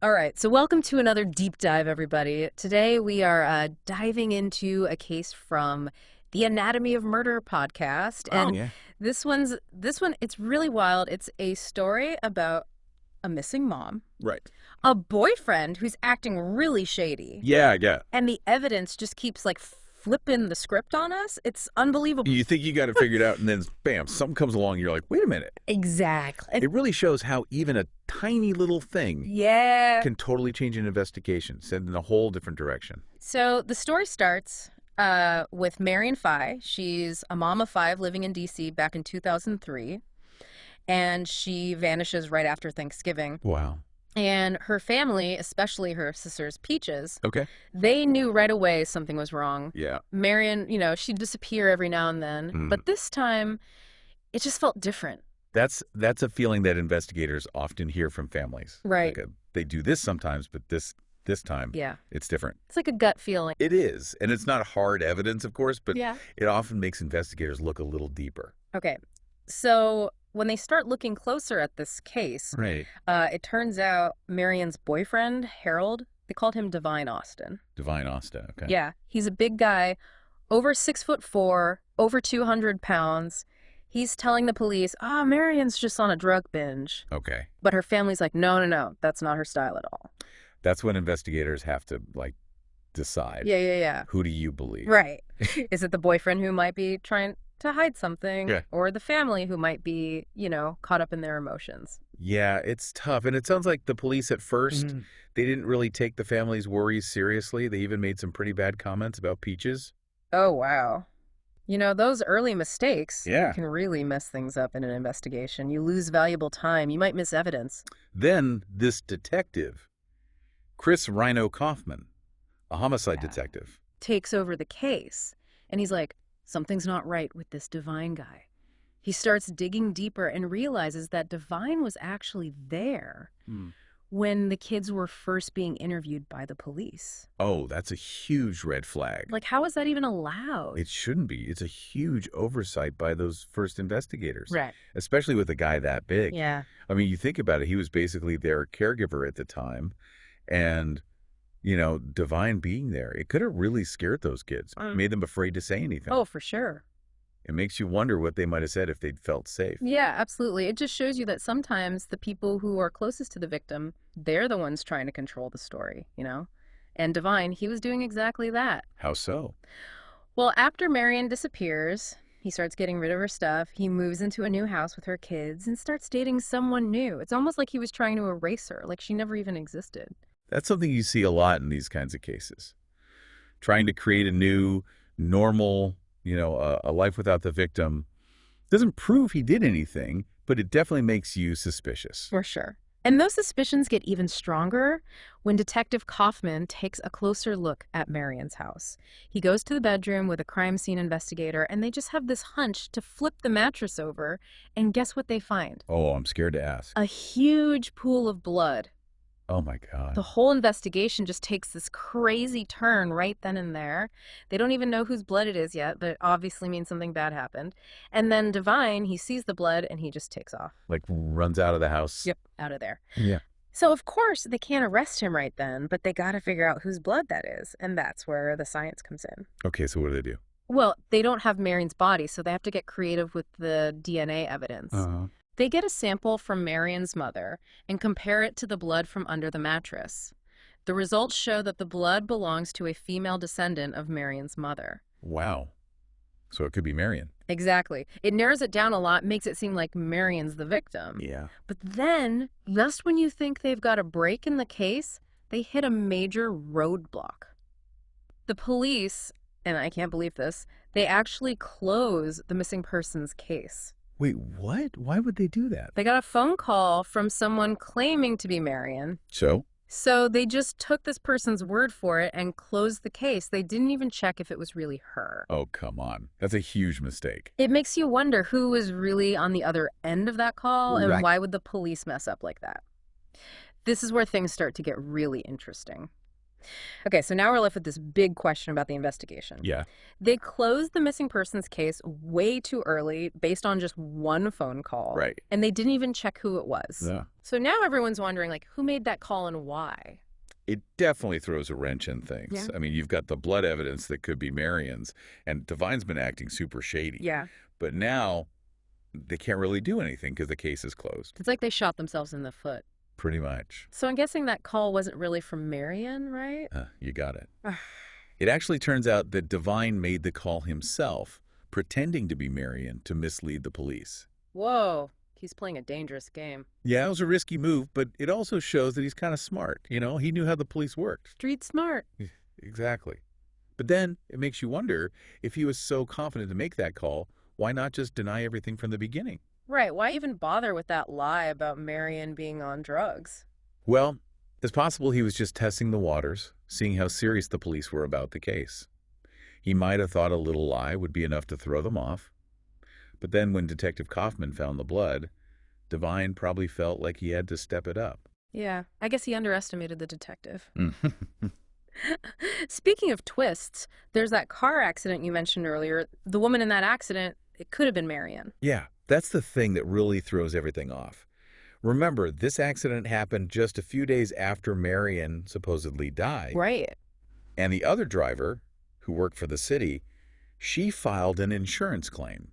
All right, so welcome to another deep dive, everybody. Today we are diving into a case from the Anatomy of Murder podcast, Oh, and yeah. this one it's really wild. It's a story about a missing mom, Right. a boyfriend who's acting really shady, Yeah, yeah. and the evidence just keeps like flipping the script on us. It's unbelievable. You think you got it figured out, and then bam, something comes along, and you're like, wait a minute. Exactly. It really shows how even a tiny little thing Yeah. can totally change an investigation, send in a whole different direction. So the story starts with Marian Fi. She's a mom of five living in D.C. back in 2003, and she vanishes right after Thanksgiving. Wow. And her family, especially her sisters Peaches, Okay. they knew right away something was wrong. Yeah. Marian, she'd disappear every now and then, but this time it just felt different. That's a feeling that investigators often hear from families. Right. They do this sometimes, but this time, Yeah. it's different. It's like a gut feeling. It is, and it's not hard evidence, of course, but Yeah. it often makes investigators look a little deeper. Okay. So when they start looking closer at this case, Right. it turns out Marian's boyfriend, Harold, they called him Divine Austin. Divine Asta. Okay. Yeah, he's a big guy, over 6'4", over 200 pounds. He's telling the police, Marian's just on a drug binge. Okay. But her family's like, no, that's not her style at all. That's when investigators have to, decide. Yeah. Who do you believe? Right. Is it the boyfriend who might be trying to hide something? Yeah. Or the family who might be, caught up in their emotions? Yeah, it's tough. And it sounds like the police at first, Mhm. they didn't really take the family's worries seriously. They even made some pretty bad comments about Peaches. Oh, wow. Those early mistakes Yeah. can really mess things up in an investigation. You lose valuable time. You might miss evidence. Then this detective, Chris Rhino Kaufman, a homicide Yeah. detective. Takes over the case, and he's like, something's not right with this Divine guy. He starts digging deeper and realizes that Divine was actually there when the kids were first being interviewed by the police. Oh, that's a huge red flag. Like, how is that even allowed? It shouldn't be. It's a huge oversight by those first investigators. Right. Especially with a guy that big. Yeah. I mean, you think about it, he was basically their caregiver at the time. And, Divine being there, it could have really scared those kids, made them afraid to say anything. Oh, for sure. It makes you wonder what they might have said if they'd felt safe. Yeah, absolutely. It just shows you that sometimes the people who are closest to the victim, they're the ones trying to control the story, And Divine, he was doing exactly that. How so? Well, after Marian disappears, he starts getting rid of her stuff. He moves into a new house with her kids and starts dating someone new. It's almost like he was trying to erase her, like she never even existed. That's something you see a lot in these kinds of cases. Trying to create a new, normal, a life without the victim doesn't prove he did anything, but it definitely makes you suspicious. For sure. And those suspicions get even stronger when Detective Kaufman takes a closer look at Marian's house. He goes to the bedroom with a crime scene investigator, and they just have this hunch to flip the mattress over, and guess what they find? Oh, I'm scared to ask. A huge pool of blood. Oh, my God. The whole investigation just takes this crazy turn right then and there. They don't even know whose blood it is yet, but it obviously means something bad happened. And then Divine, he sees the blood and he just takes off. Like runs out of the house. Yep, out of there. Yeah. So, of course, they can't arrest him right then, but they got to figure out whose blood that is. And that's where the science comes in. Okay, so what do they do? Well, they don't have Marian's body, so they have to get creative with the DNA evidence. They get a sample from Marian's mother and compare it to the blood from under the mattress. The results show that the blood belongs to a female descendant of Marian's mother. Wow. So it could be Marian. Exactly. It narrows it down a lot, makes it seem like Marian's the victim. Yeah. But then, just when you think they've got a break in the case, they hit a major roadblock. The police, and I can't believe this, they actually close the missing persons case. Wait, what? Why would they do that? They got a phone call from someone claiming to be Marian. So they just took this person's word for it and closed the case. They didn't even check if it was really her. Oh, come on. That's a huge mistake. It makes you wonder who was really on the other end of that call and Right. why would the police mess up like that? This is where things start to get really interesting. Okay, so now we're left with this big question about the investigation. Yeah. They closed the missing persons case way too early based on just one phone call. Right. And they didn't even check who it was. Yeah. So now everyone's wondering, like, who made that call and why? It definitely throws a wrench in things. Yeah. I mean, you've got the blood evidence that could be Marian's, and Divine's been acting super shady. Yeah. But now they can't really do anything because the case is closed. It's like they shot themselves in the foot. Pretty much. So I'm guessing that call wasn't really from Marian, right? You got it. It actually turns out that Divine made the call himself, pretending to be Marian to mislead the police. Whoa. He's playing a dangerous game. Yeah, it was a risky move, but it also shows that he's kind of smart. You know, he knew how the police worked. Street smart. Exactly. But then it makes you wonder, if he was so confident to make that call, why not just deny everything from the beginning? Right. Why even bother with that lie about Marian being on drugs? Well, it's possible he was just testing the waters, seeing how serious the police were about the case. He might have thought a little lie would be enough to throw them off. But then when Detective Kaufman found the blood, Divine probably felt like he had to step it up. Yeah, I guess he underestimated the detective. Speaking of twists, there's that car accident you mentioned earlier. The woman in that accident, it could have been Marian. Yeah, that's the thing that really throws everything off. Remember, this accident happened just a few days after Marian supposedly died. Right. And the other driver, who worked for the city, she filed an insurance claim.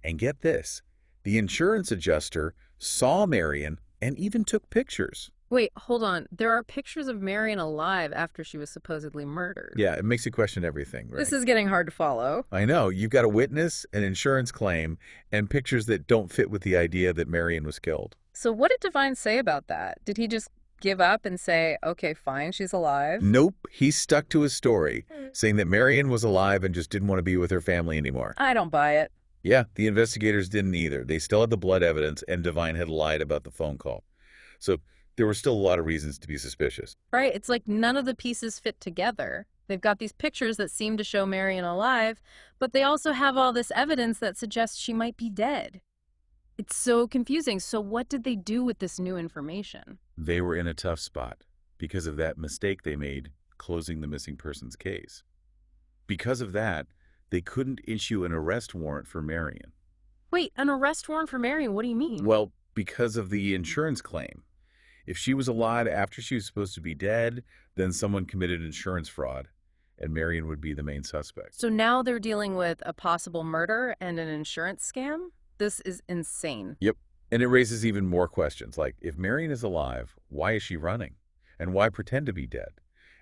And get this, the insurance adjuster saw Marian and even took pictures. Wait, hold on. There are pictures of Marian alive after she was supposedly murdered. Yeah, it makes you question everything, right? This is getting hard to follow. I know. You've got a witness, an insurance claim, and pictures that don't fit with the idea that Marian was killed. So what did Divine say about that? Did he just give up and say, okay, fine, she's alive? Nope. He stuck to his story, saying that Marian was alive and just didn't want to be with her family anymore. I don't buy it. Yeah, the investigators didn't either. They still had the blood evidence, and Divine had lied about the phone call. So there were still a lot of reasons to be suspicious. Right? It's like none of the pieces fit together. They've got these pictures that seem to show Marian alive, but they also have all this evidence that suggests she might be dead. It's so confusing. So what did they do with this new information? They were in a tough spot because of that mistake they made closing the missing persons case. Because of that, they couldn't issue an arrest warrant for Marian. Wait, an arrest warrant for Marian? What do you mean? Well, because of the insurance claim. If she was alive after she was supposed to be dead, then someone committed insurance fraud, and Marian would be the main suspect. So now they're dealing with a possible murder and an insurance scam? This is insane. Yep. And it raises even more questions, like, if Marian is alive, why is she running? And why pretend to be dead?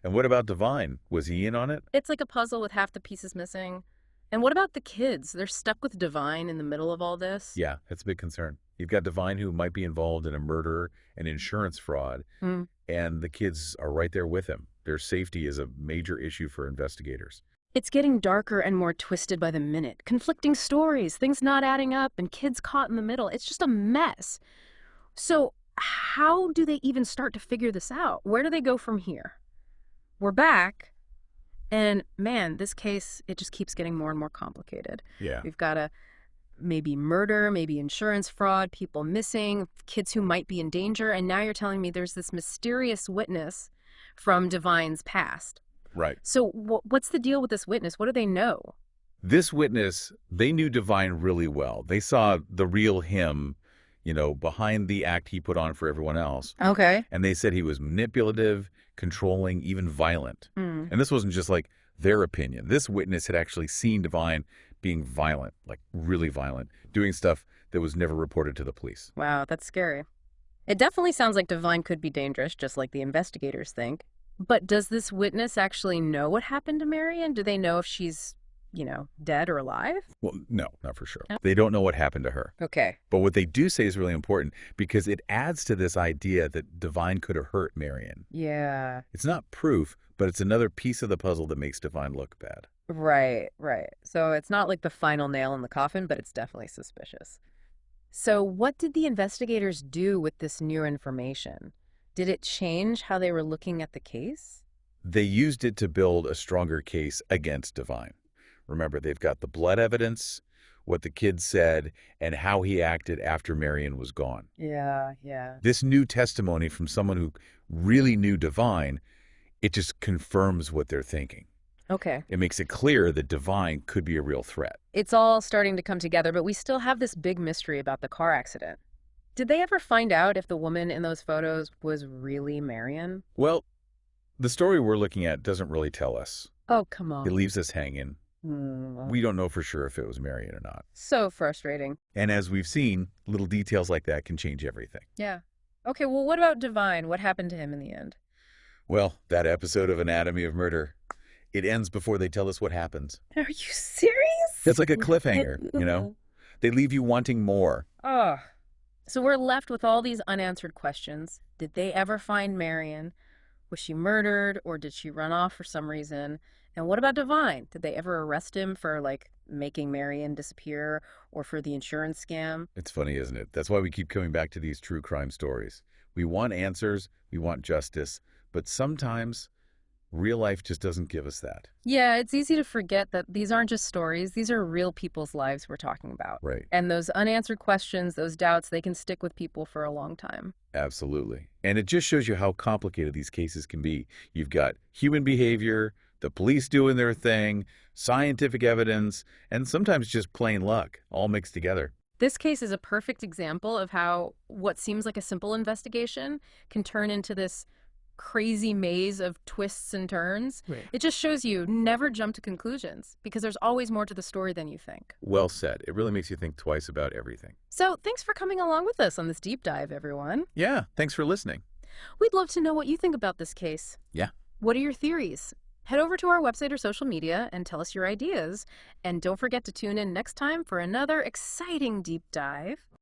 And what about Divine? Was he in on it? It's like a puzzle with half the pieces missing. And what about the kids? They're stuck with Divine in the middle of all this? Yeah, that's a big concern. You've got Divine, who might be involved in a murder and insurance fraud, and the kids are right there with him. Their safety is a major issue for investigators. It's getting darker and more twisted by the minute. Conflicting stories, things not adding up, and kids caught in the middle. It's just a mess. So how do they even start to figure this out? Where do they go from here? We're back, and man, this case, it just keeps getting more and more complicated. Yeah. We've got maybe murder, maybe insurance fraud, people missing, kids who might be in danger, and now you're telling me there's this mysterious witness from Divine's past. Right. So what's the deal with this witness? What do they know? This witness, they knew Divine really well. They saw the real him, you know, behind the act he put on for everyone else. Okay. And they said he was manipulative, controlling, even violent. And this wasn't just like their opinion. This witness had actually seen Divine being violent, like really violent, doing stuff that was never reported to the police. Wow, that's scary. It definitely sounds like Divine could be dangerous, just like the investigators think. But does this witness actually know what happened to Marian? Do they know if she's, dead or alive? Well, no, not for sure. They don't know what happened to her. Okay. But what they do say is really important because it adds to this idea that Divine could have hurt Marian. Yeah. It's not proof, but it's another piece of the puzzle that makes Divine look bad. Right. So it's not like the final nail in the coffin, but it's definitely suspicious. So what did the investigators do with this new information? Did it change how they were looking at the case? They used it to build a stronger case against Divine. Remember, they've got the blood evidence, what the kid said, and how he acted after Marian was gone. Yeah. This new testimony from someone who really knew Divine, It just confirms what they're thinking. Okay. It makes it clear that Divine could be a real threat. It's all starting to come together, but we still have this big mystery about the car accident. Did they ever find out if the woman in those photos was really Marian? Well, the story we're looking at doesn't really tell us. Oh, come It on. leaves us hanging. We don't know for sure if it was Marian or not. So frustrating. And as we've seen, little details like that can change everything. Yeah. Okay, well, what about Divine? What happened to him in the end? Well, that episode of Anatomy of Murder, it ends before they tell us what happens. Are you serious? It's like a cliffhanger, you know? They leave you wanting more. Oh. So we're left with all these unanswered questions. Did they ever find Marian? Was she murdered, or did she run off for some reason? And what about Divine? Did they ever arrest him for, like, making Marian disappear or for the insurance scam? It's funny, isn't it? That's why we keep coming back to these true crime stories. We want answers, we want justice, but sometimes real life just doesn't give us that. Yeah, it's easy to forget that these aren't just stories. These are real people's lives we're talking about. Right. And those unanswered questions, those doubts, they can stick with people for a long time. Absolutely. And it just shows you how complicated these cases can be. You've got human behavior, the police doing their thing, scientific evidence, and sometimes just plain luck, all mixed together. This case is a perfect example of how what seems like a simple investigation can turn into this crazy maze of twists and turns. Right. It just shows you never jump to conclusions because there's always more to the story than you think. Well said. It really makes you think twice about everything. So thanks for coming along with us on this deep dive, everyone. Yeah, thanks for listening. We'd love to know what you think about this case. Yeah. What are your theories? Head over to our website or social media and tell us your ideas. And don't forget to tune in next time for another exciting deep dive.